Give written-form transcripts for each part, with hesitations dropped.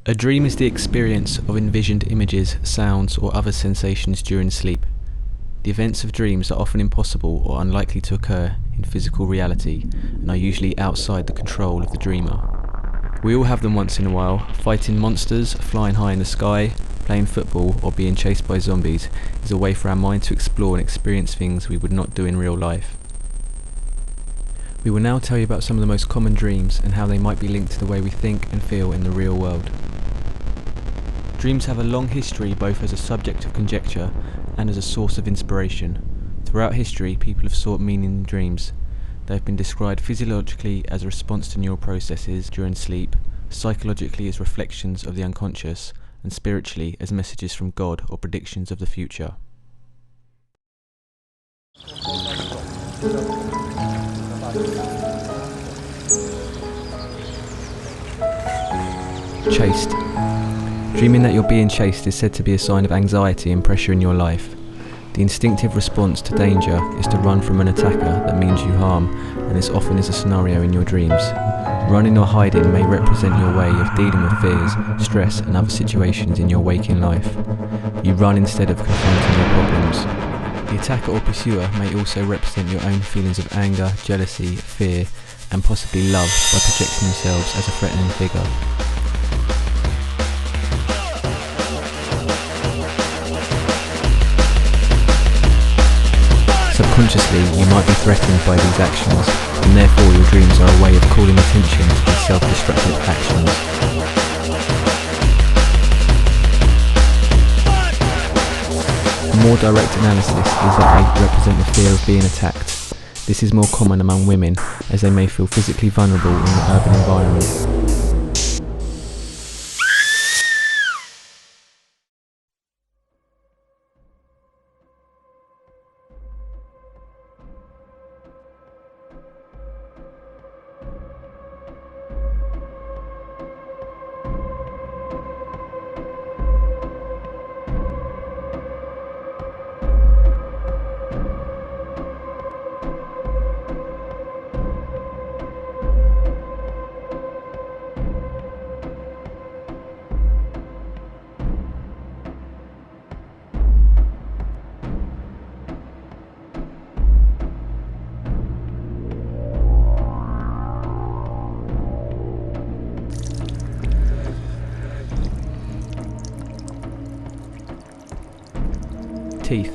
A dream is the experience of envisioned images, sounds, or other sensations during sleep. The events of dreams are often impossible or unlikely to occur in physical reality and are usually outside the control of the dreamer. We all have them once in a while. Fighting monsters, flying high in the sky, playing football, or being chased by zombies is a way for our mind to explore and experience things we would not do in real life. We will now tell you about some of the most common dreams and how they might be linked to the way we think and feel in the real world. Dreams have a long history both as a subject of conjecture and as a source of inspiration. Throughout history, people have sought meaning in dreams. They have been described physiologically as a response to neural processes during sleep, psychologically as reflections of the unconscious, and spiritually as messages from God or predictions of the future. Chased. Dreaming that you're being chased is said to be a sign of anxiety and pressure in your life. The instinctive response to danger is to run from an attacker that means you harm, and this often is a scenario in your dreams. Running or hiding may represent your way of dealing with fears, stress, and other situations in your waking life. You run instead of confronting your problems. The attacker or pursuer may also represent your own feelings of anger, jealousy, fear, and possibly love by projecting themselves as a threatening figure. Subconsciously, you might be threatened by these actions, and therefore your dreams are a way of calling attention to these self-destructive actions. A more direct analysis is that they represent the fear of being attacked. This is more common among women, as they may feel physically vulnerable in the urban environment. Teeth.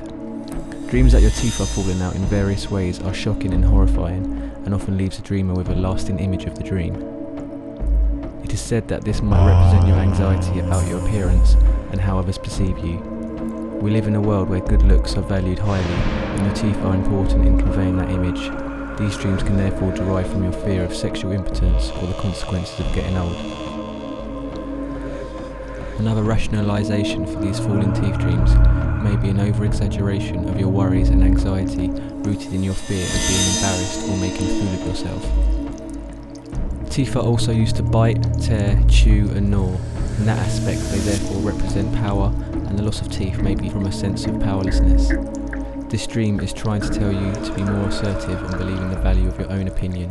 Dreams that your teeth are falling out in various ways are shocking and horrifying, and often leaves the dreamer with a lasting image of the dream. It is said that this might represent your anxiety about your appearance and how others perceive you. We live in a world where good looks are valued highly, and your teeth are important in conveying that image. These dreams can therefore derive from your fear of sexual impotence or the consequences of getting old. Another rationalisation for these falling teeth dreams may be an over-exaggeration of your worries and anxiety rooted in your fear of being embarrassed or making a fool of yourself. Teeth are also used to bite, tear, chew and gnaw. In that aspect they therefore represent power, and the loss of teeth may be from a sense of powerlessness. This dream is trying to tell you to be more assertive and believe in the value of your own opinion.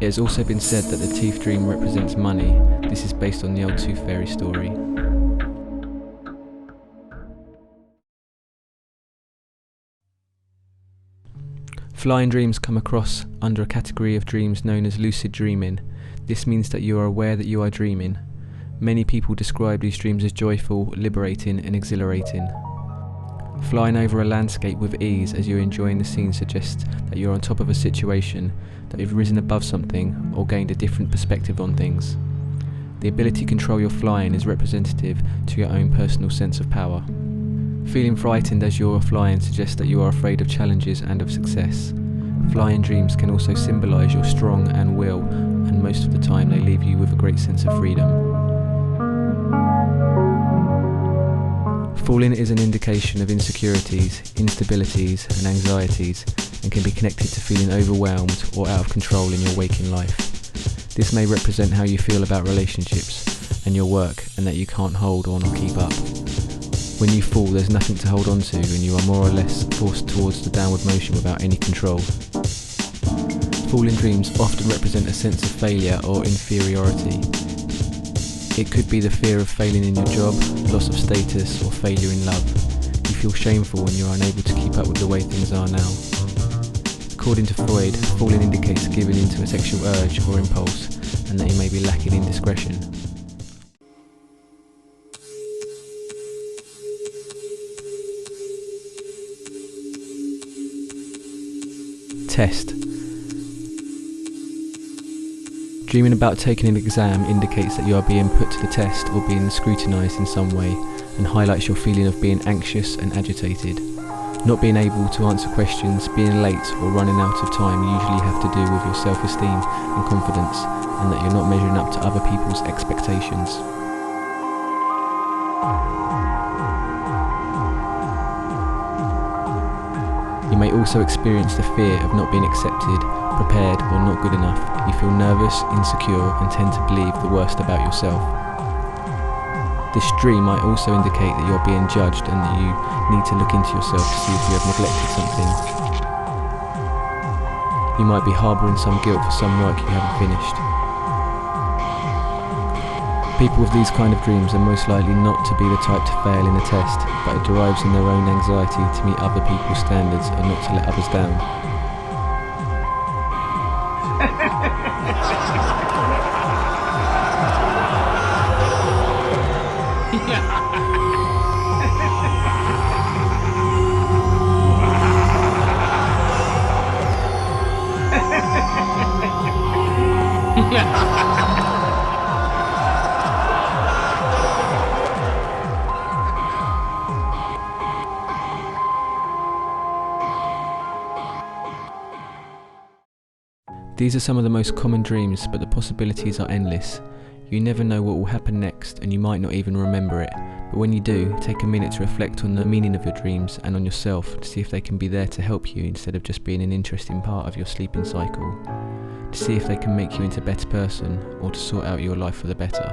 It has also been said that the teeth dream represents money. This is based on the old Tooth Fairy story. Flying dreams come across under a category of dreams known as lucid dreaming. This means that you are aware that you are dreaming. Many people describe these dreams as joyful, liberating and exhilarating. Flying over a landscape with ease as you're enjoying the scene suggests that you're on top of a situation, that you've risen above something or gained a different perspective on things. The ability to control your flying is representative to your own personal sense of power. Feeling frightened as you're flying suggests that you are afraid of challenges and of success. Flying dreams can also symbolise your strong and will, and most of the time they leave you with a great sense of freedom. Falling is an indication of insecurities, instabilities and anxieties, and can be connected to feeling overwhelmed or out of control in your waking life. This may represent how you feel about relationships and your work, and that you can't hold on or keep up. When you fall, there's nothing to hold on to, and you are more or less forced towards the downward motion without any control. Falling dreams often represent a sense of failure or inferiority. It could be the fear of failing in your job, loss of status, or failure in love. You feel shameful when you are unable to keep up with the way things are now. According to Freud, falling indicates giving in to a sexual urge or impulse, and that you may be lacking in discretion. Test. Dreaming about taking an exam indicates that you are being put to the test or being scrutinised in some way, and highlights your feeling of being anxious and agitated. Not being able to answer questions, being late, or running out of time usually have to do with your self-esteem and confidence, and that you're not measuring up to other people's expectations. You may also experience the fear of not being accepted, prepared, or not good enough. You feel nervous, insecure, and tend to believe the worst about yourself. This dream might also indicate that you're being judged and that you need to look into yourself to see if you have neglected something. You might be harbouring some guilt for some work you haven't finished. People with these kind of dreams are most likely not to be the type to fail in a test, but it derives in their own anxiety to meet other people's standards and not to let others down. These are some of the most common dreams, but the possibilities are endless. You never know what will happen next, and you might not even remember it. But when you do, take a minute to reflect on the meaning of your dreams and on yourself to see if they can be there to help you instead of just being an interesting part of your sleeping cycle. To see if they can make you into a better person or to sort out your life for the better.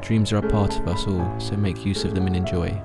Dreams are a part of us all, so make use of them and enjoy.